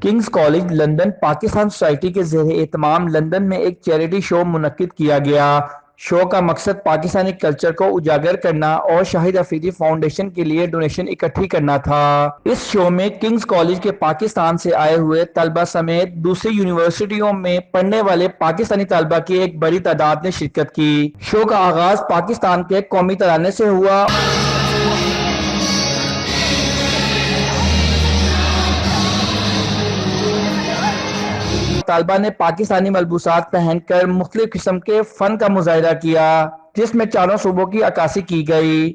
Kings college London Pakistan society के ज़ेर-ए-एहतमाम London में एक चैरिटी शो मुनक्किद किया गया। शो का मकसद पाकिस्तानी कल्चर को उजागर करना और शाहिद अफरीदी फाउंडेशन के लिए डोनेशन इकट्ठी करना था। इस शो में किंग्स कॉलेज के पाकिस्तान से आए हुए तलबा समेत दूसरी यूनिवर्सिटियों में पढ़ने वाले पाकिस्तानी तलबा की एक बड़ी तादाद ने शिरकत की। शो का आगाज पाकिस्तान के कौमी तराने से हुआ। तालिबा ने पाकिस्तानी मलबूसात पहनकर मुख्तलिफ किस्म के फन का मुजाहिरा किया, जिसमें चारों सूबों की अक्कासी की गई।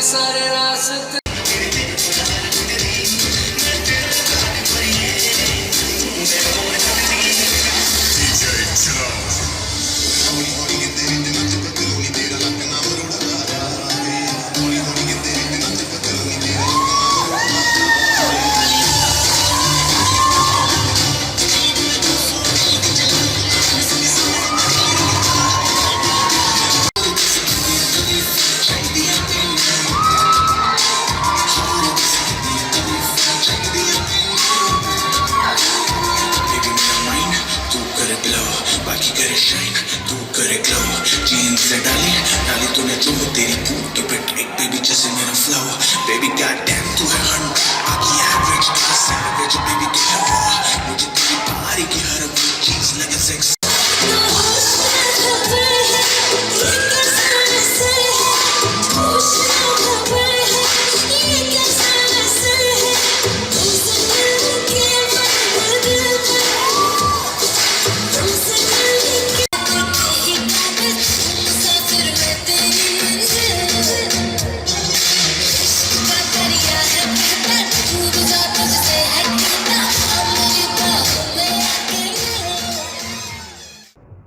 सारे रास्ते डाली तूने जो तेरी बूट पे एक बेबी जैसे मेरा फ्लो बेबी गॉडडैम तू है 100 बाकी एवरेज तू है सैवेज बेबी तू है रॉ मुझे तेरी बॉडी की हर वो चीज लगे सेक्स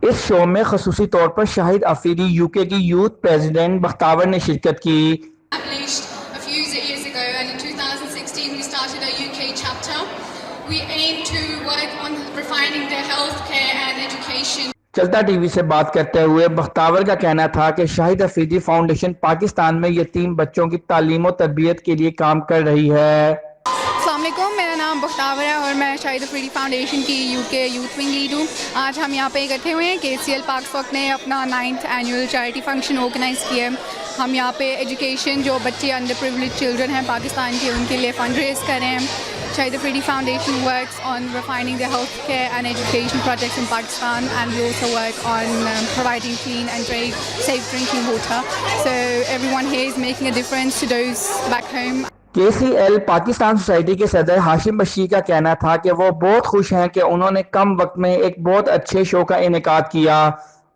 इस शो में खसूसी तौर पर शाहिद अफरीदी यूके की यूथ प्रेसिडेंट बख्तावर ने शिरकत की। A few years ago, and in 2016 we started a UK chapter. We aim to work on refining their healthcare and education. चलता टीवी से बात करते हुए बख्तावर का कहना था कि शाहिद अफरीदी फाउंडेशन पाकिस्तान में यतीम बच्चों की तालीम और तरबियत के लिए काम कर रही है। अस्सलामुअलैकुम, मेरा नाम बख्तावर है और मैं शाहिद अफरीदी फाउंडेशन की यूके यूथ विंग लीड हूँ। आज हम यहाँ पे इकट्ठे हुए हैं। KCL पाक ने अपना 9th annual charity function organise किया है। हम यहाँ पे एजुकेशन, जो बच्चे अंडर प्रिविलेज चिल्ड्रन हैं पाकिस्तान के, उनके लिए फंड रेज कर रहे हैं। Shahid Afridi Foundation works on refining the healthcare and education projects in Pakistan, and we also work on providing clean and safe drinking water. So everyone here is making a difference to those back home. KCL Pakistan society के सदर हाशिम बशीर का कहना था कि वो बहुत खुश हैं कि उन्होंने कम वक्त में एक बहुत अच्छे शो का इनेकाद किया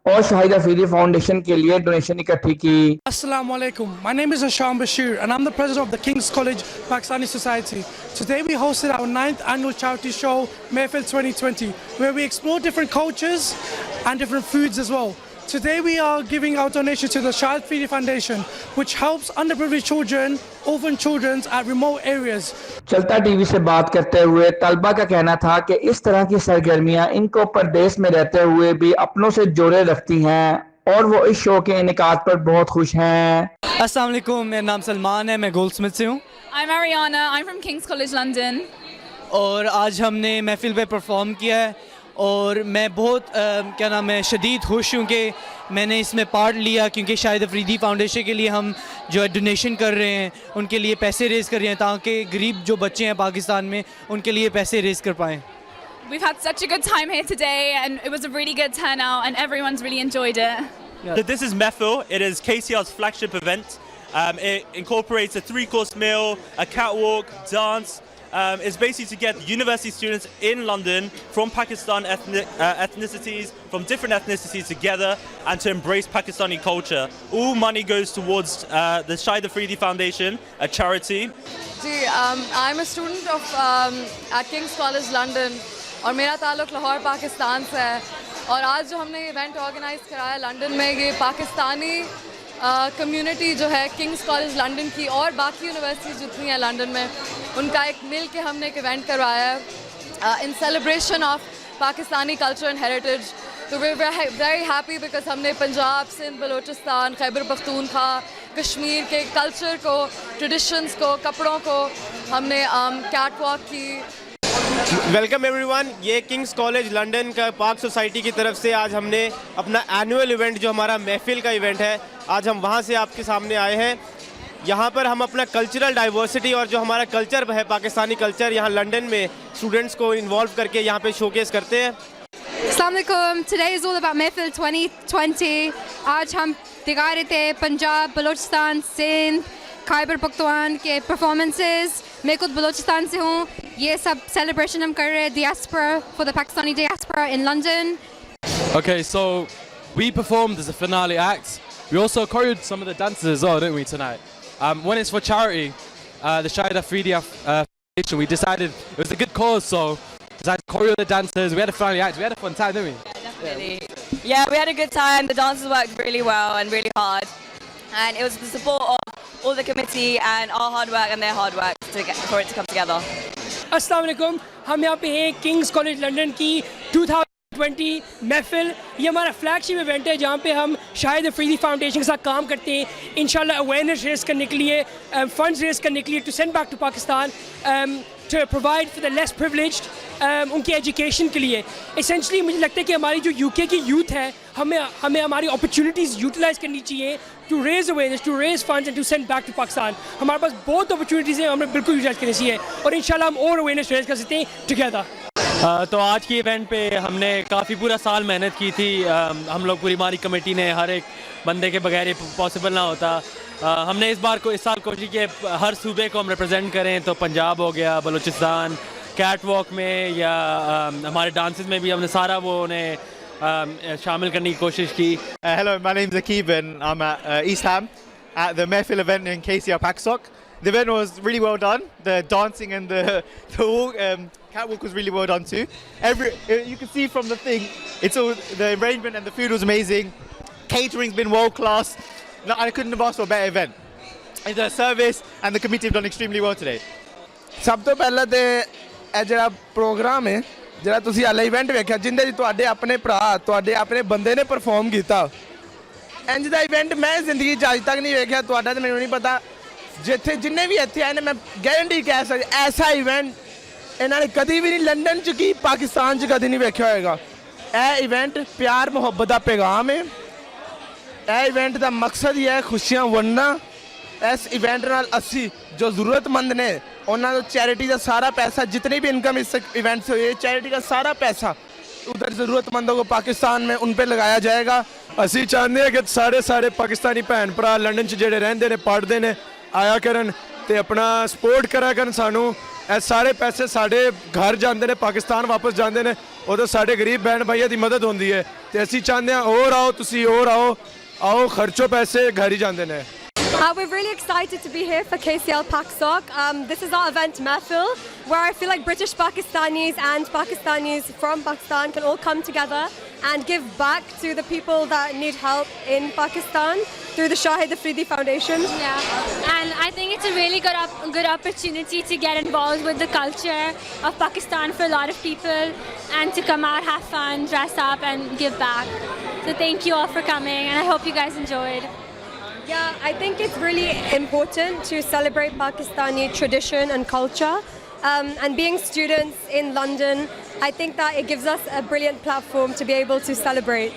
और शाहिद अफरीदी फाउंडेशन के लिए डोनेशन इकट्ठी की। Assalamu alaikum. My name is Asham Bashir and I'm the president of the King's College Pakistani Society. Today we hosted our 9th annual charity show, Mayfield 2020, where we explore different cultures and different foods as well. Today we are giving our donation to the Shahid Afridi Foundation, which helps underprivileged children, orphan children at remote areas. चलता TV से बात करते हुए तलबा का कहना था कि इस तरह की सरगर्मियां इनको परदेश में रहते हुए भी अपनों से जोड़े रखती हैं और वो इस शो के इनेकाद पर बहुत खुश हैं। अस्सलाम वालेकुम, मेरा नाम सलमान है, मैं गोल्डस्मिथ से हूँ I'm Ariana, I'm from King's College London. और आज हमने महफिल पे परफॉर्म किया है और मैं बहुत क्या नाम है शदीद खुश हूँ कि मैंने इसमें पार्ट लिया, क्योंकि शाहिद अफरीदी फाउंडेशन के लिए हम जो है डोनेशन कर रहे हैं, उनके लिए पैसे रेज़ कर रहे हैं ताकि गरीब जो बच्चे हैं पाकिस्तान में उनके लिए पैसे रेज़ कर पाएँ। We've had such a good time here today and it was a really good turnout and everyone's really enjoyed it. So this is Methil. It is KCR's flagship event. It incorporates a 3-course meal, a catwalk, dance. It's basically to get university students in London from Pakistan ethnicities, from different ethnicities together and to embrace Pakistani culture. All money goes towards the Shahid Afridi Foundation, a charity. I'm a student of at King's College London और मेरा ताल्लुक़ लाहौर पाकिस्तान से है और आज जो हमने event organise कराया लंदन में, ये पाकिस्तानी कम्युनिटी जो है किंग्स कॉलेज लंदन की और बाकी यूनिवर्सिटीज़ जितनी हैं लंदन में, उनका एक मिल के हमने एक इवेंट करवाया है in celebration of Pakistani culture and heritage. तो वी वेरी हैप्पी बिकॉज हमने पंजाब, सिंध, बलूचिस्तान, खैबर पख्तूनख्वा, कश्मीर के कल्चर को, ट्रेडिशंस को, कपड़ों को हमने कैट वॉक की। वेलकम एवरीवन, ये किंग्स कॉलेज लंदन का पार्क सोसाइटी की तरफ से आज हमने अपना एनुअल इवेंट जो हमारा महफिल का इवेंट है, आज हम वहाँ से आपके सामने आए हैं। यहाँ पर हम अपना कल्चरल डाइवर्सिटी और जो हमारा कल्चर है पाकिस्तानी कल्चर, यहाँ लंदन में स्टूडेंट्स को इन्वॉल्व करके यहाँ पे शोकेस करते हैं। Assalamu alaikum. Today is all about Mayfield 2020. आज हम दिखा रहे थे पंजाब, बलूचिस्तान, सिंध, खैबर पख्तूनख्वा के परफॉर्मेंसेस। मैं खुद बलूचिस्तान से हूँ। ये सब सेलिब्रेशन हम कर रहे हैं diaspora for the Pakistani diaspora in London. Okay, so we performed as a finale act. We also choreographed some of the dances as well, didn't we, tonight? When it's for charity, the Shahid Afridi Foundation, we decided it was a good cause, so decided to choreo the dancers. We had a finale act. We had a fun time, didn't we? Definitely. Yeah, we had a good time. The dancers worked really well and really hard. And it was the support of all the committee and our hard work and their hard work for it to come together. अस्सलाम वालेकुम, हम यहाँ पे हैं Kings college London की 2020 महफिल। ये हमारा फ्लैगशिप इवेंट है जहाँ पे हम शाहिद अफरीदी फाउंडेशन के साथ काम करते हैं, इंशाल्लाह अवेयरनेस रेस करने के लिए, फंड्स रेस करने के लिए, to send back to Pakistan, to provide for the less privileged, उनकी एजुकेशन के लिए। एसेंशली मुझे लगता है कि हमारी जो यूके की यूथ है, हमें हमारी अपॉर्चुनिटीज़ यूटिलाइज़ करनी चाहिए to raise awareness, to raise funds and to send back to Pakistan. हमारे पास बहुत अपॉर्चुनिटीज़ हैं, हमें बिल्कुल यूटिलाइज़ करनी चाहिए और इंशाल्लाह हम और अवेयरनेस रेज कर सकते हैं टुगेदर। तो आज की इवेंट पे हमने काफ़ी पूरा साल मेहनत की थी। हम लोग पूरी हमारी कमेटी ने, हर एक बंदे के बगैर ये पॉसिबल ना होता। हमने इस साल कोशिश की हर सूबे को हम रिप्रेजेंट करें, तो पंजाब हो गया, बलूचिस्तान, कैट वॉक में या हमारे डांसेस में भी हमने सारा वो उन्हें शामिल करने की कोशिश की। Hello, my name's Akib and I'm at East Ham at the Mayfield event in KCR Paksoc. The event was really well done. The dancing and the walk, catwalk was really well done too. You can see from the thing, it's all the arrangement and the food was amazing. Catering's been world class. No, I couldn't have asked for a better event. The service and the committee have done extremely well today. ਸਭ ਤੋਂ ਪਹਿਲਾਂ ਤੇ ਇਹ ਜਿਹੜਾ programme ਹੈ, ਜਿਹੜਾ ਤੁਸੀਂ ਹਾਲੇ ਇਵੈਂਟ ਵੇਖਿਆ, ਜਿੰਦੇ ਜੀ ਤੁਹਾਡੇ ਆਪਣੇ ਭਰਾ, ਤੁਹਾਡੇ ਆਪਣੇ ਬੰਦੇ ਨੇ ਪਰਫਾਰਮ ਕੀਤਾ, ਇੰਜ ਦਾ ਇਵੈਂਟ ਮੈਂ ਜ਼ਿੰਦਗੀ 'ਚ ਅੱਜ ਤੱਕ ਨਹੀਂ ਵੇਖਿਆ। ਤੁਹਾਡਾ ਤਾਂ ਮੈਨੂੰ ਨਹੀਂ ਪਤਾ, ਜਿੱਥੇ ਜਿੰਨੇ ਵੀ ਇੱਥੇ ਆਏ ਨੇ ਮੈਂ ਗਾਰੰਟੀ ਕਹਿ ਸਕਦਾ ਐਸਾ ਇਵੈਂਟ ਇਹਨਾਂ ਨੇ ਕਦੀ ਵੀ ਨਹੀਂ ਲੰਡਨ 'ਚ ਕੀ ਪਾਕਿਸਤਾਨ 'ਚ ਕਦੀ ਨਹੀਂ ਵੇਖਿਆ ਹੋਏਗਾ। ਇਹ ਇਵੈਂਟ ਪਿਆਰ ਮੁਹੱਬਤ ਦਾ ਪੈਗਾਮ ਹੈ। ਇਹ ਇਵੈਂਟ ਦਾ ਮਕਸਦ ਹੀ ਹੈ ਖੁਸ਼ੀਆਂ ਵੰਡਣਾ। ਇਸ ਇਵੈਂਟ ਨਾਲ ਅਸੀਂ जो ज़रूरतमंद ने उन्होंने चैरिटी का सारा पैसा, जितनी भी इनकम इस इवेंट से हुई है, चैरिटी का सारा पैसा उधर ज़रूरतमंदों को पाकिस्तान में उन पर लगाया जाएगा। ਅਸੀਂ ਚਾਹੁੰਦੇ ਹਾਂ ਕਿ ਸਾਰੇ ਪਾਕਿस्तानी ਭੈਣ ਭਰਾ ਲੰਡਨ 'ਚ ਜਿਹੜੇ ਰਹਿੰਦੇ ਨੇ, ਪੜ੍ਹਦੇ ਨੇ, ਆਇਆ ਕਰਨ ਤੇ ਆਪਣਾ ਸਪੋਰਟ ਕਰਿਆ ਕਰਨ ਸਾਨੂੰ। ਇਹ ਸਾਰੇ ਪੈਸੇ ਸਾਡੇ ਘਰ ਜਾਂਦੇ ਨੇ, ਪਾਕਿस्तान ਵਾਪਸ ਜਾਂਦੇ ਨੇ ਉਦੋਂ ਸਾਡੇ ਗਰੀਬ ਭੈਣ ਭਾਈਆਂ ਦੀ ਮਦਦ ਹੁੰਦੀ ਹੈ ਤੇ ਅਸੀਂ ਚਾਹੁੰਦੇ ਹਾਂ ਹੋਰ ਆਓ ਤੁਸੀਂ ਹੋਰ ਆਓ ਖਰਚੋ ਪੈਸੇ ਘਰ ਹੀ ਜਾਂਦੇ ਨੇ We're really excited to be here for KCL PAKSOC. This is our event Mehfil, where I feel like British Pakistanis and Pakistanis from Pakistan can all come together and give back to the people that need help in Pakistan through the Shahid Afridi Foundation. Yeah, and I think it's a really good opportunity to get involved with the culture of Pakistan for a lot of people, and to come out, have fun, dress up, and give back. So thank you all for coming, and I hope you guys enjoyed. Yeah, I think it's really important to celebrate Pakistani tradition and culture. And being students in London, I think that it gives us a brilliant platform to be able to celebrate.